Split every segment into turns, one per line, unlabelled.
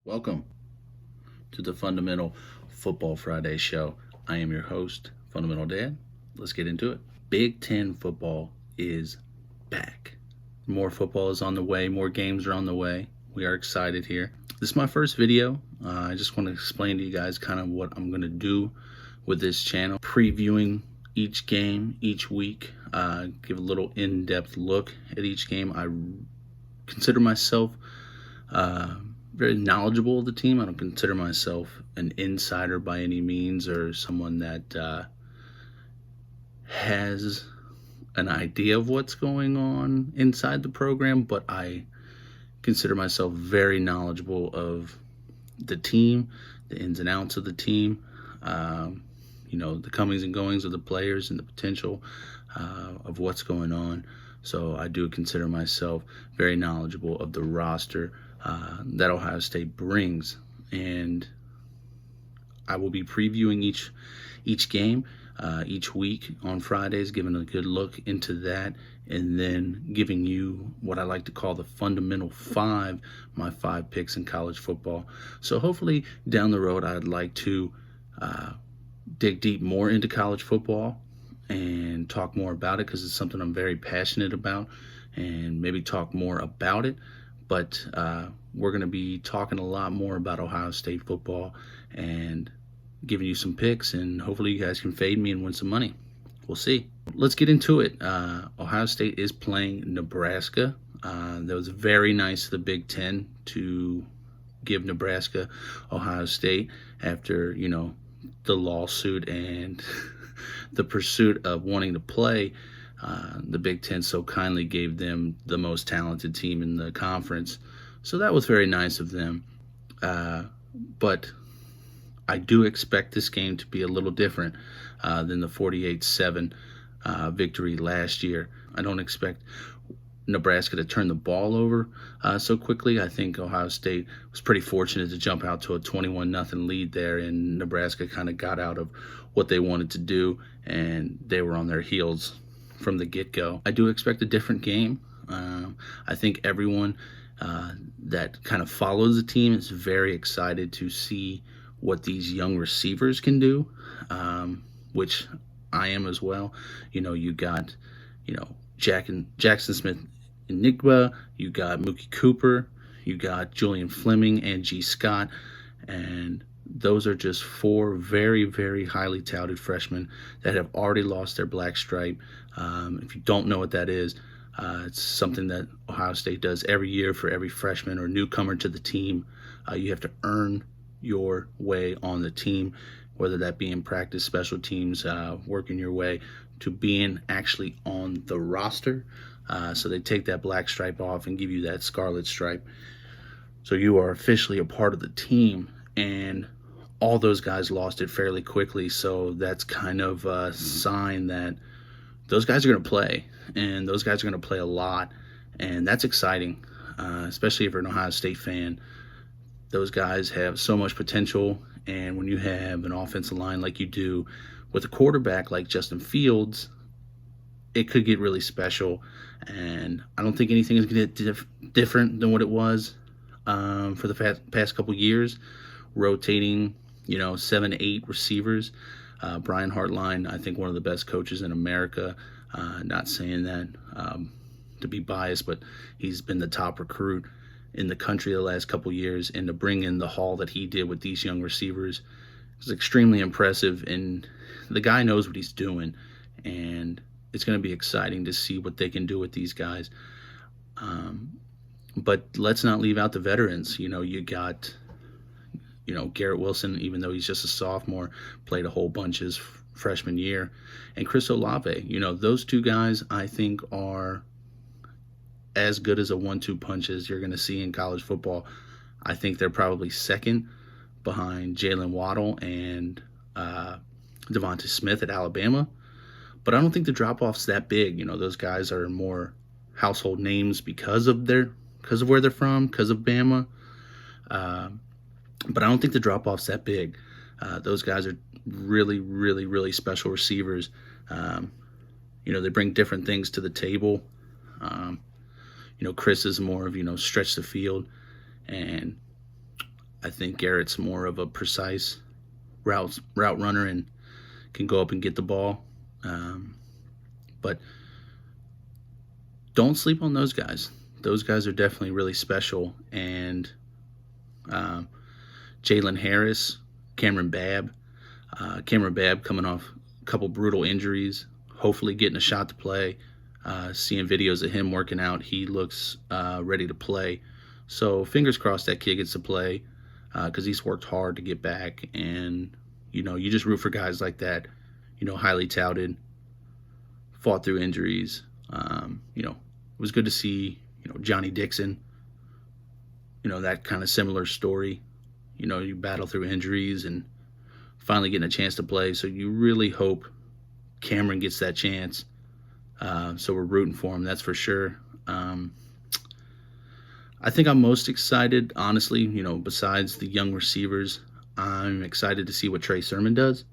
Welcome to the Fundamental Football Friday show. I am your host, Fundamental Dad. Let's get into it. Big Ten football is back. More football is on the way. More games are on the way. We are excited here. This is my first video. I just want to explain to you guys kind of what I'm going to do with this channel. Previewing each game each week. Give a little in-depth look at each game. I consider myself very knowledgeable of the team. I don't consider myself an insider by any means or someone that has an idea of what's going on inside the program, but I consider myself very knowledgeable of the team, the ins and outs of the team, the comings and goings of the players and the potential of what's going on. So I do consider myself very knowledgeable of the roster that Ohio State brings, and I will be previewing each game each week on Fridays, giving a good look into that, and then giving you what I like to call the fundamental five, my 5 picks in college football. So hopefully down the road I'd like to dig deep more into college football and talk more about it, because it's something I'm very passionate about, and maybe talk more about it. But we're going to be talking a lot more about Ohio State football and giving you some picks, and hopefully you guys can fade me and win some money. We'll see. Let's get into it. Ohio State is playing Nebraska. That was very nice of the Big Ten to give Nebraska Ohio State after, the lawsuit and the pursuit of wanting to play. The Big Ten so kindly gave them the most talented team in the conference. So that was very nice of them. But I do expect this game to be a little different than the 48-7 victory last year. I don't expect Nebraska to turn the ball over so quickly. I think Ohio State was pretty fortunate to jump out to a 21-0 lead there, and Nebraska kind of got out of what they wanted to do, and they were on their heels from the get-go. I do expect a different game. I think everyone that kind of follows the team is very excited to see what these young receivers can do, which I am as well. You got, Jackson Smith Enigma, you got Mookie Cooper, you got Julian Fleming and G. Scott, and those are just 4 very, very highly touted freshmen that have already lost their black stripe. If you don't know what that is, it's something that Ohio State does every year for every freshman or newcomer to the team. You have to earn your way on the team, whether that be in practice, special teams, working your way to being actually on the roster. So they take that black stripe off and give you that scarlet stripe. So you are officially a part of the team, and all those guys lost it fairly quickly. So that's kind of a sign that those guys are going to play, and those guys are going to play a lot, and that's exciting, especially if you're an Ohio State fan. Those guys have so much potential, and when you have an offensive line like you do with a quarterback like Justin Fields, it could get really special. And I don't think anything is going to get different than what it was for the past couple years, rotating 7 to 8 receivers. Brian Hartline, I think one of the best coaches in America. Not saying that to be biased, but he's been the top recruit in the country the last couple years, and to bring in the haul that he did with these young receivers is extremely impressive, and the guy knows what he's doing, and it's going to be exciting to see what they can do with these guys. But let's not leave out the veterans. You got Garrett Wilson, even though he's just a sophomore, played a whole bunch his freshman year, and Chris Olave. Those 2 guys I think are as good as a 1-2 punch as you're going to see in college football. I think they're probably second behind Jalen Waddle and Devonta Smith at Alabama. But I don't think the drop-off's that big. Those guys are more household names because of where they're from, because of Bama. But I don't think the drop-off's that big. Those guys are really, really, really special receivers. They bring different things to the table. Chris is more of, stretch the field. And I think Garrett's more of a precise route runner and can go up and get the ball. But don't sleep on those guys. Those guys are definitely really special. And um, Jalen Harris, Cameron Babb. Cameron Babb coming off a couple brutal injuries, hopefully getting a shot to play. Seeing videos of him working out, he looks ready to play. So fingers crossed that kid gets to play because he's worked hard to get back. And, you just root for guys like that, highly touted, fought through injuries. It was good to see, Johnny Dixon, that kind of similar story. You battle through injuries and finally getting a chance to play. So you really hope Cameron gets that chance. So we're rooting for him, that's for sure. I think I'm most excited, honestly, besides the young receivers, I'm excited to see what Trey Sermon does.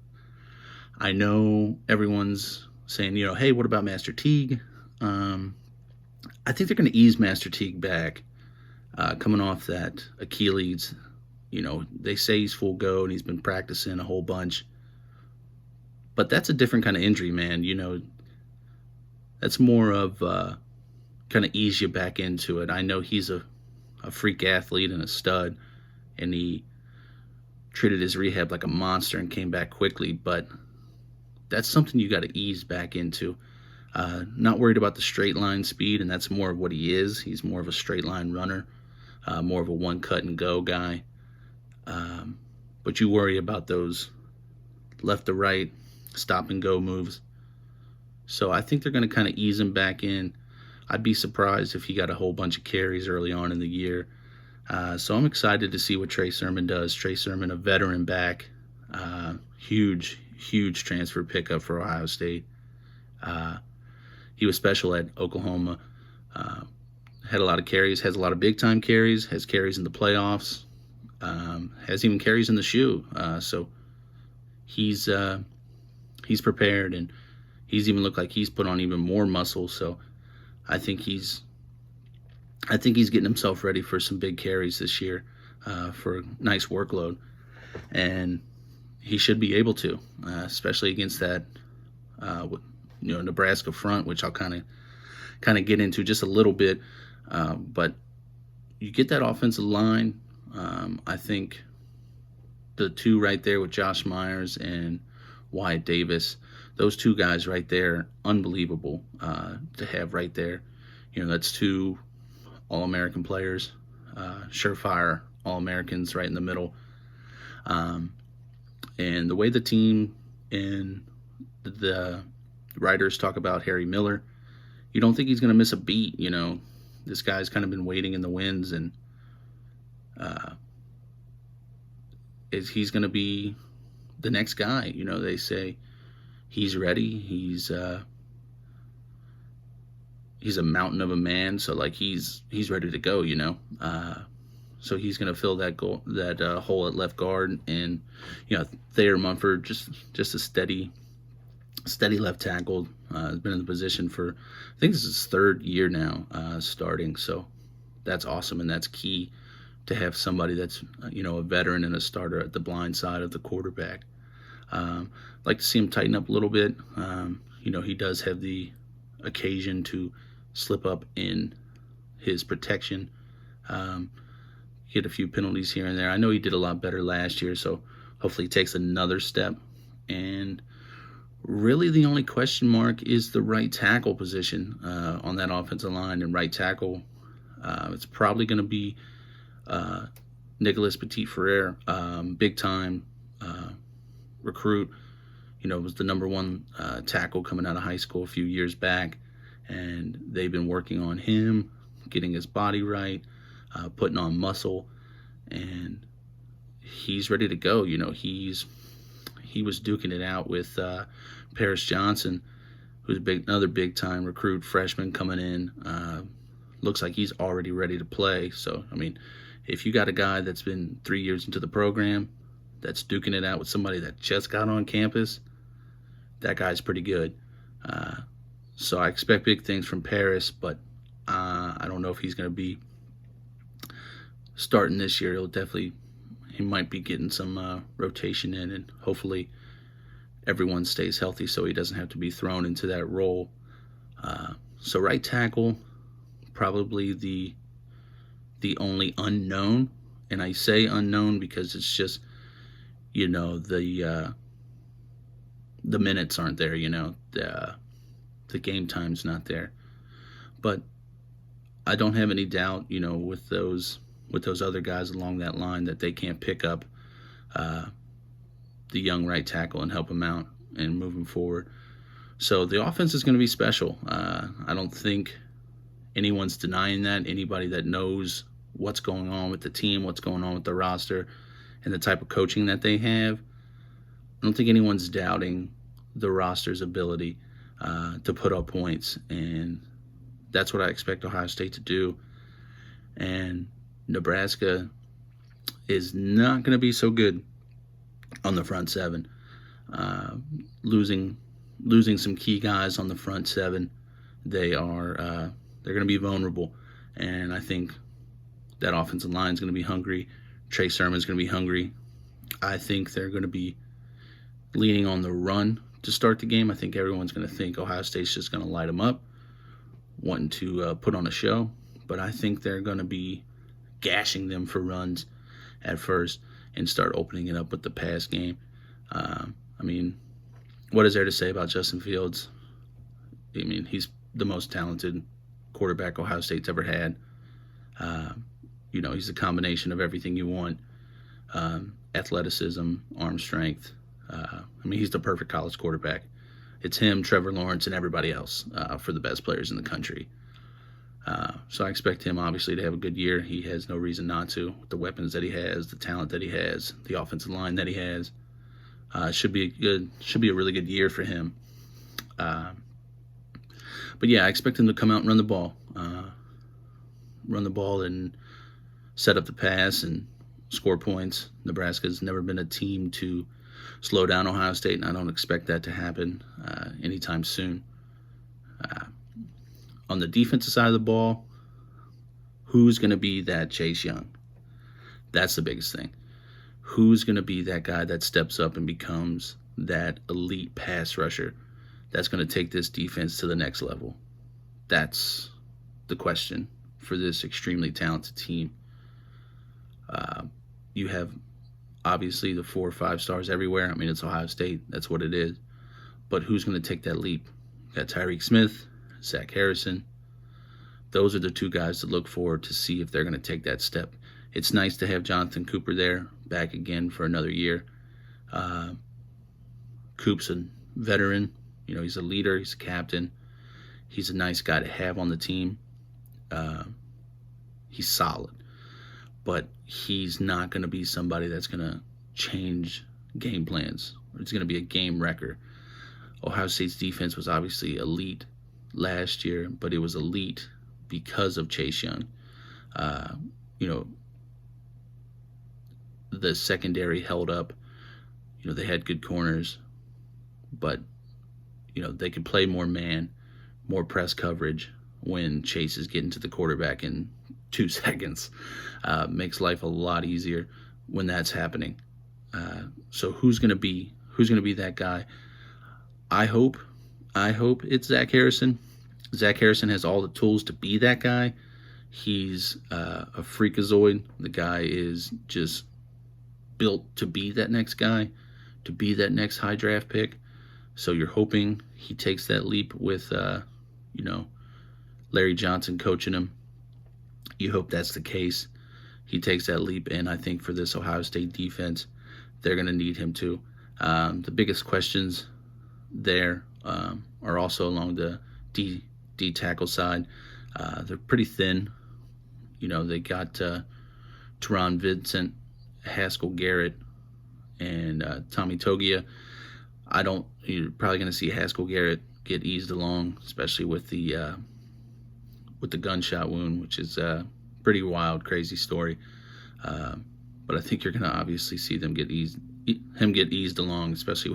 I know everyone's saying, hey, what about Master Teague? I think they're going to ease Master Teague back coming off that Achilles. They say he's full go and he's been practicing a whole bunch. But that's a different kind of injury, man. That's more of kind of ease you back into it. I know he's a freak athlete and a stud, and he treated his rehab like a monster and came back quickly, but that's something you got to ease back into. Not worried about the straight line speed, and that's more of what he is. He's more of a straight line runner, more of a one cut and go guy. But you worry about those left to right, stop and go moves. So I think they're going to kind of ease him back in. I'd be surprised if he got a whole bunch of carries early on in the year. So I'm excited to see what Trey Sermon does. Trey Sermon, a veteran back, huge transfer pickup for Ohio State. He was special at Oklahoma. Had a lot of carries, has a lot of big-time carries, has carries in the playoffs, has even carries in the shoe. So he's prepared, and he's even looked like he's put on even more muscle. So I think he's getting himself ready for some big carries this year, for a nice workload, and he should be able to, especially against that Nebraska front, which I'll kind of get into just a little bit. But you get that offensive line. I think the two right there with Josh Myers and Wyatt Davis, those two guys right there, unbelievable to have right there. That's two All-American players, surefire All-Americans right in the middle. And the way the team and the writers talk about Harry Miller, you don't think he's going to miss a beat. This guy's kind of been waiting in the wings, and he's going to be the next guy. They say he's ready. He's a mountain of a man, so like he's ready to go. So he's going to fill that hole at left guard, and Thayer Munford, just a steady left tackle. Has been in the position for, I think this is his third year now, starting. So that's awesome, and that's key to have somebody that's a veteran and a starter at the blind side of the quarterback. Like to see him tighten up a little bit. He does have the occasion to slip up in his protection. Get a few penalties here and there. I know he did a lot better last year, so hopefully he takes another step. And really the only question mark is the right tackle position on that offensive line. And right tackle, it's probably going to be Nicholas Petit-Frere, big-time recruit. Was the number one tackle coming out of high school a few years back. And they've been working on him, getting his body right, putting on muscle, and he's ready to go. He was duking it out with Paris Johnson, who's another big-time recruit, freshman coming in. Looks like he's already ready to play. So, if you got a guy that's been 3 years into the program that's duking it out with somebody that just got on campus, that guy's pretty good. So I expect big things from Paris, but I don't know if he's going to be starting this year. He'll definitely he might be getting some rotation in, and hopefully everyone stays healthy so he doesn't have to be thrown into that role. So right tackle, probably the only unknown, and I say unknown because it's just, the minutes aren't there, the game time's not there. But I don't have any doubt, with those other guys along that line that they can't pick up the young right tackle and help him out and move him forward. So the offense is going to be special. I don't think anyone's denying that. Anybody that knows what's going on with the team, what's going on with the roster, and the type of coaching that they have, I don't think anyone's doubting the roster's ability to put up points. And that's what I expect Ohio State to do. And Nebraska is not going to be so good on the front seven. Losing some key guys on the front seven, they're going to be vulnerable. And I think that offensive line is going to be hungry. Trey Sermon's going to be hungry. I think they're going to be leaning on the run to start the game. I think everyone's going to think Ohio State's just going to light them up, wanting to put on a show. But I think they're going to be gashing them for runs at first and start opening it up with the pass game. What is there to say about Justin Fields? He's the most talented quarterback Ohio State's ever had. He's a combination of everything you want. Athleticism, arm strength. He's the perfect college quarterback. It's him, Trevor Lawrence, and everybody else for the best players in the country. So I expect him, obviously, to have a good year. He has no reason not to. With the weapons that he has, the talent that he has, the offensive line that he has, should be a really good year for him. But yeah, I expect him to come out and run the ball and set up the pass and score points. Nebraska's never been a team to slow down Ohio State, and I don't expect that to happen anytime soon. On the defensive side of the ball, who's going to be that Chase Young? That's the biggest thing. Who's going to be that guy that steps up and becomes that elite pass rusher that's going to take this defense to the next level? That's the question for this extremely talented team. You have, obviously, the 4 or 5 stars everywhere. It's Ohio State. That's what it is. But who's going to take that leap? You got Tyreek Smith, Zach Harrison. Those are the 2 guys to look for to see if they're going to take that step. It's nice to have Jonathan Cooper there, back again for another year. Coop's a veteran. He's a leader. He's a captain. He's a nice guy to have on the team. He's solid. But he's not going to be somebody that's going to change game plans. It's going to be a game wrecker. Ohio State's defense was obviously elite last year, but it was elite because of Chase Young. The secondary held up. They had good corners, but they could play more man, more press coverage when Chase is getting to the quarterback in 2 seconds. Makes life a lot easier when that's happening. So who's going to be that guy? I hope it's Zach Harrison. Zach Harrison has all the tools to be that guy. He's a freakazoid. The guy is just built to be that next guy, to be that next high draft pick. So you're hoping he takes that leap with, Larry Johnson coaching him. You hope that's the case. He takes that leap, and I think for this Ohio State defense, they're going to need him too. The biggest questions there are also along the D tackle side. They're pretty thin. They got Teron Vincent, Haskell Garrett, and Tommy Togia. You're probably going to see Haskell Garrett get eased along, especially with the gunshot wound, which is a pretty wild, crazy story. But I think you're going to obviously see him get eased along, especially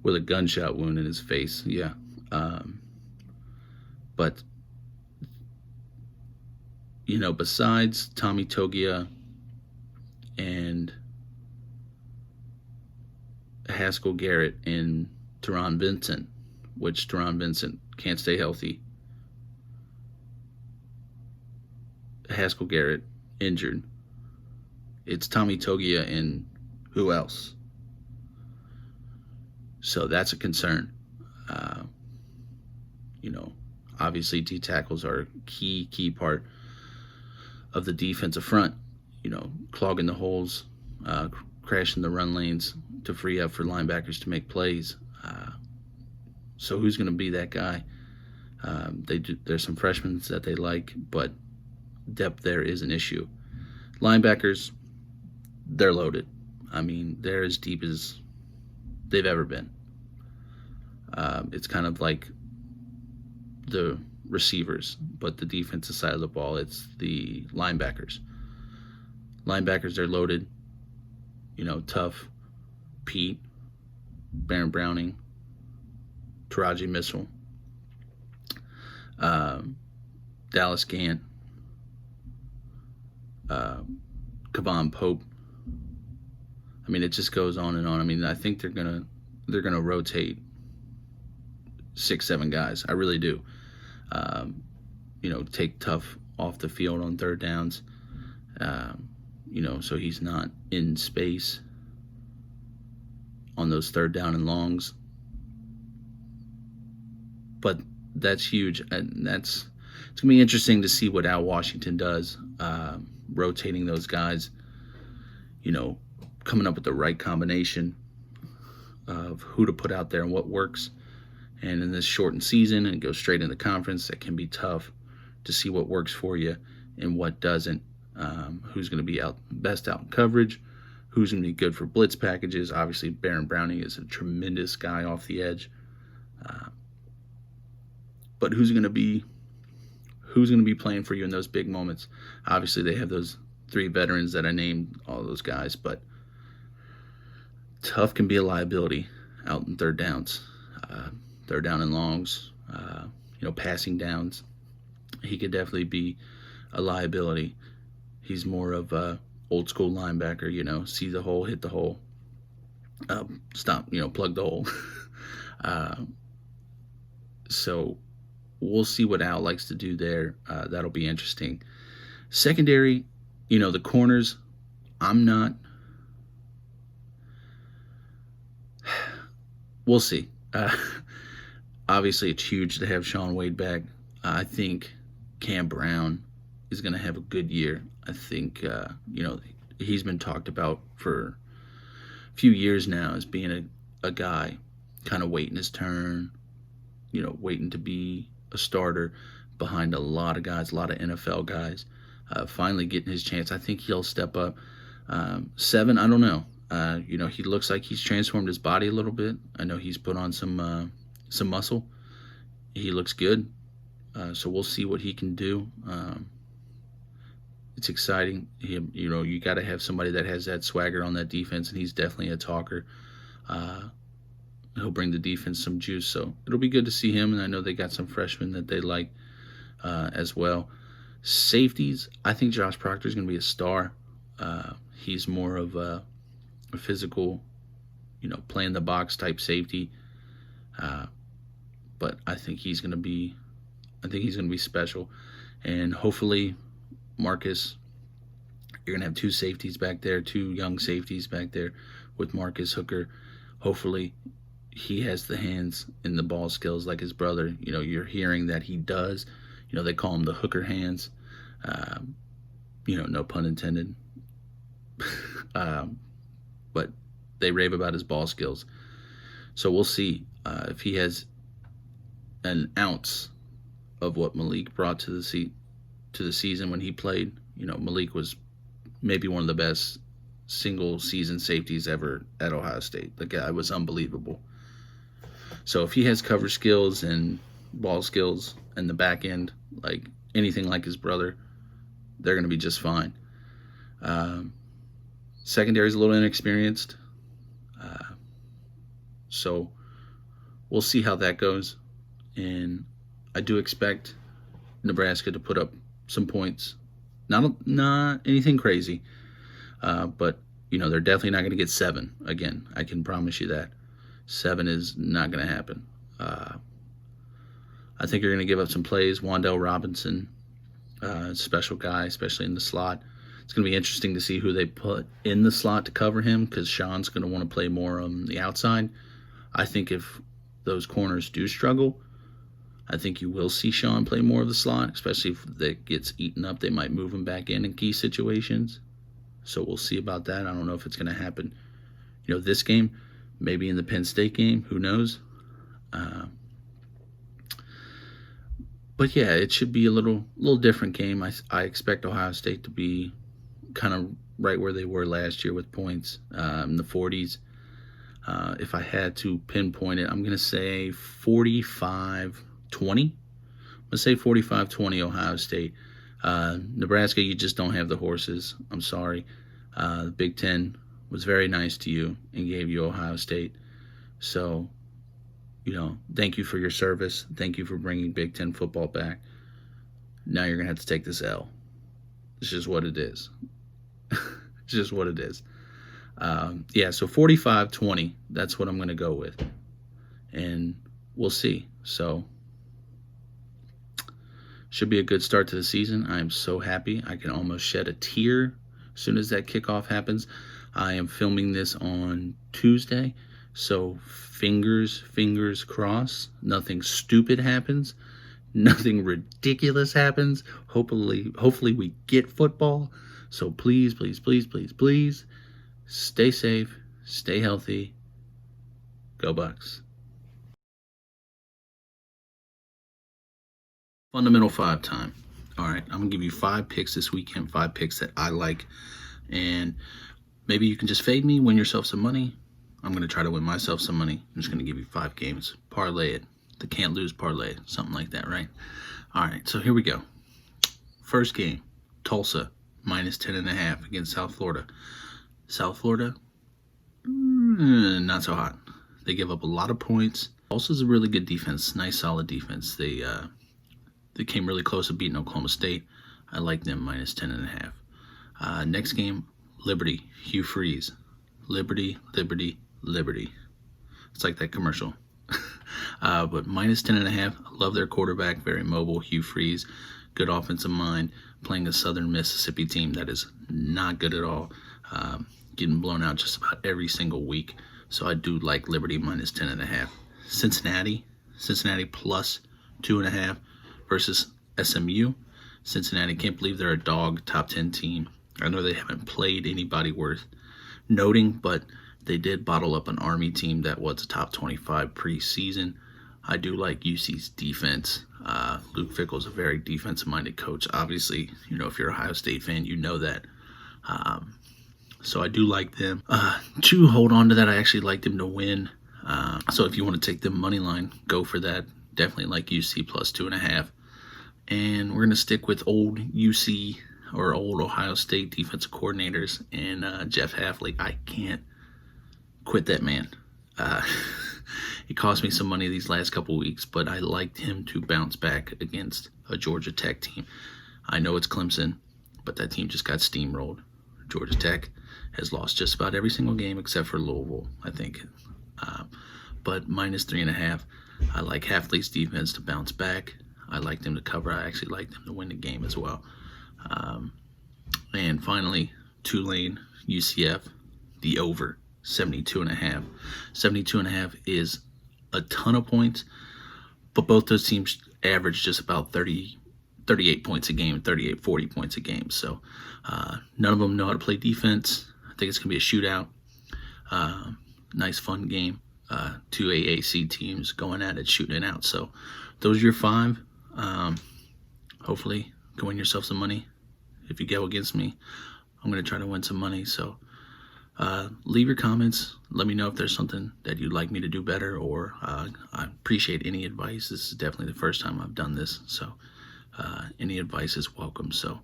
with a gunshot wound in his face. Yeah. But besides Tommy Togia and Haskell Garrett and Teron Vincent, which Teron Vincent can't stay healthy. Haskell Garrett injured. It's Tommy Togia and who else? So that's a concern. You know, obviously D tackles are a key part of the defensive front. You know, clogging the holes, crashing the run lanes to free up for linebackers to make plays. So who's going to be that guy? There's some freshmen that they like, but depth there is an issue. Linebackers, they're loaded. I mean, they're as deep as they've ever been. It's kind of like the receivers, but the defensive side of the ball, it's the linebackers. Linebackers, they're loaded. You know, Tough, Pete, Baron Browning, Taraji Mitchell, Dallas Gant, Kavon Pope. I mean, it just goes on and on. I mean, I think they're gonna rotate 6-7 guys. I really do. You know, take Tough off the field on third downs. You know, so he's not in space on those third down and longs. But that's huge, and it's gonna be interesting to see what Al Washington does, rotating those guys. You know, coming up with the right combination of who to put out there and what works. And in this shortened season and go straight into conference, that can be tough to see what works for you and what doesn't. Who's going to be best out in coverage, who's going to be good for blitz packages. Obviously, Baron Browning is a tremendous guy off the edge. But who's going to be playing for you in those big moments? Obviously, they have those 3 veterans that I named, all those guys, but Tough can be a liability out in third downs, third down and longs, you know, passing downs. He could definitely be a liability. He's more of a old school linebacker, you know, see the hole, hit the hole, stop, you know, plug the hole. So we'll see what Al likes to do there. That'll be interesting. Secondary, you know, the corners, we'll see. Obviously, it's huge to have Shaun Wade back. I think Cam Brown is going to have a good year. I think, you know, he's been talked about for a few years now as being a guy kind of waiting his turn, you know, waiting to be a starter behind a lot of guys, a lot of NFL guys. Finally getting his chance. I think he'll step up. 7, I don't know. You know, he looks like he's transformed his body a little bit. I know he's put on some muscle. He looks good. So we'll see what he can do. It's exciting. You know, you got to have somebody that has that swagger on that defense, and he's definitely a talker. He'll bring the defense some juice, so it'll be good to see him. And I know they got some freshmen that they like as well. Safeties, I think Josh Proctor is going to be a star. He's more of a physical, you know, play in the box type safety. But I think he's going to be special. And hopefully, Marcus, you're going to have 2 safeties back there, 2 young safeties back there with Marcus Hooker. Hopefully, he has the hands and the ball skills like his brother. You know, you're hearing that he does. You know, they call him the Hooker hands. You know, no pun intended. But they rave about his ball skills. So we'll see if he has an ounce of what Malik brought to the season when he played. You know, Malik was maybe one of the best single season safeties ever at Ohio State. The guy was unbelievable. So if he has cover skills and ball skills and the back end, like anything like his brother, they're going to be just fine. Secondary is a little inexperienced. So we'll see how that goes. And I do expect Nebraska to put up some points. Not anything crazy. But, They're definitely not going to get 7. Again, I can promise you that. 7 is not going to happen. I think you're going to give up some plays. Wan'Dale Robinson, special guy, especially in the slot. It's going to be interesting to see who they put in the slot to cover him, because Sean's going to want to play more on the outside. I think if those corners do struggle, I think you will see Sean play more of the slot, especially if that gets eaten up. They might move him back in key situations. So we'll see about that. I don't know if it's going to happen, this game, maybe in the Penn State game. Who knows? But yeah, it should be a little different game. I expect Ohio State to be kind of right where they were last year with points, in the 40s. If I had to pinpoint it, I'm going to say 45-20. Let's say 45-20 Ohio State. Nebraska, you just don't have the horses. I'm sorry. The Big Ten was very nice to you and gave you Ohio State. So, thank you for your service. Thank you for bringing Big Ten football back. Now you're going to have to take this L. It's just what it is. It's just what it is. So 45-20, that's what I'm going to go with. And we'll see. So, should be a good start to the season. I am so happy. I can almost shed a tear as soon as that kickoff happens. I am filming this on Tuesday. So fingers crossed. Nothing stupid happens. Nothing ridiculous happens. Hopefully we get football. So please, stay safe, stay healthy. Go Bucks. Fundamental 5 time. All right, I'm going to give you 5 picks this weekend, 5 picks that I like. And maybe you can just fade me, win yourself some money. I'm going to try to win myself some money. I'm just going to give you 5 games. Parlay it. The can't lose parlay. Something like that, right? All right, so here we go. First game, Tulsa, -10.5 against South Florida. South Florida, not so hot. They give up a lot of points. Tulsa's a really good defense. Nice, solid defense. They came really close to beating Oklahoma State. I like them -10.5. Next game, Liberty, Hugh Freeze. Liberty. It's like that commercial. But -10.5. I love their quarterback, very mobile, Hugh Freeze. Good offensive mind, playing a Southern Mississippi team that is not good at all. Getting blown out just about every single week. So I do like Liberty -10.5. Cincinnati +2.5 versus SMU. Cincinnati, can't believe they're a dog top 10 team. I know they haven't played anybody worth noting, but they did bottle up an Army team that was a top 25 preseason. I do like UC's defense. Luke Fickell's a very defensive-minded coach. Obviously, if you're a Ohio State fan, you know that. So I do like them. To hold on to that, I actually like them to win. So if you want to take the money line, go for that. Definitely like UC +2.5. And we're going to stick with old UC or old Ohio State defensive coordinators and Jeff Hafley. I can't quit that man. He cost me some money these last couple weeks, but I liked him to bounce back against a Georgia Tech team. I know it's Clemson, but that team just got steamrolled. Georgia Tech has lost just about every single game except for Louisville, I think. But -3.5. I like Hafley's defense to bounce back. I like them to cover. I actually like them to win the game as well. And finally, Tulane, UCF, the over, 72.5. 72.5 is a ton of points, but both those teams average just about 38 points a game, 40 points a game. So none of them know how to play defense. I think it's going to be a shootout. Nice, fun game. 2 AAC teams going at it, shooting it out. So those are your 5. Hopefully, go win yourself some money. If you go against me, I'm going to try to win some money. So leave your comments. Let me know if there's something that you'd like me to do better, or I appreciate any advice. This is definitely the first time I've done this. So any advice is welcome. So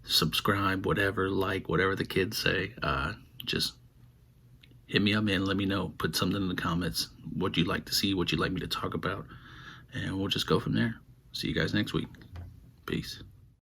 subscribe, whatever the kids say. Just hit me up, man. Let me know. Put something in the comments. What you'd like to see, what you'd like me to talk about. And we'll just go from there. See you guys next week. Peace.